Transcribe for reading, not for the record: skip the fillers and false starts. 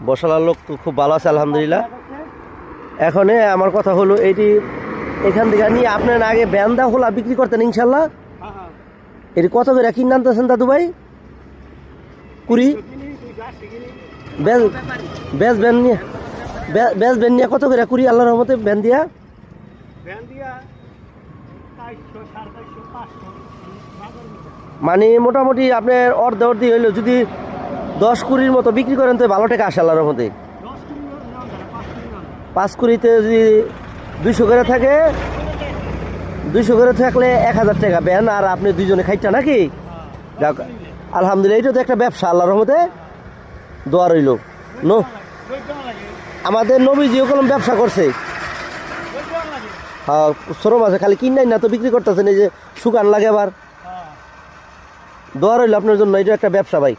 বসালার লোক তো খুব ভালো আছে আলহামদুলিল্লাহ। এখন আমার কথা হলো এইটি এখান থেকে নিয়ে আপনার আগে ব্যান্দা খোলা বিক্রি করতেন ইনশাল্লাহ। এটি কত করে কিনে আনতেছেন দাদু ভাই? 20 বেশ ব্যান নিয়ে কত করে 20 আল্লাহর রহমতে ব্যান দিয়া? মানে মোটামুটি আপনার অর্ধি হইলো যদি 10-20 মতো বিক্রি করেন তো ভালো টাকা আসে আল্লাহর রহমতে। 5-20তে যদি 200 করে থাকে, 200 করে থাকলে 1000 টাকা ব্যান, আর আপনি দুইজনে খাইটা নাকি? যাক আলহামদুলিল্লাহ, এটা তো একটা ব্যবসা আল্লাহর রহমতে। দোয়া রইল। আমাদের নবীজিও কলম ব্যবসা করছে। হ্যাঁ, ছোটো মাছে খালি কিনাই না তো বিক্রি করতেছেন, এই যে শুকান লাগে আবার। দোয়া রইল আপনার জন্য, এটা একটা ব্যবসা ভাই।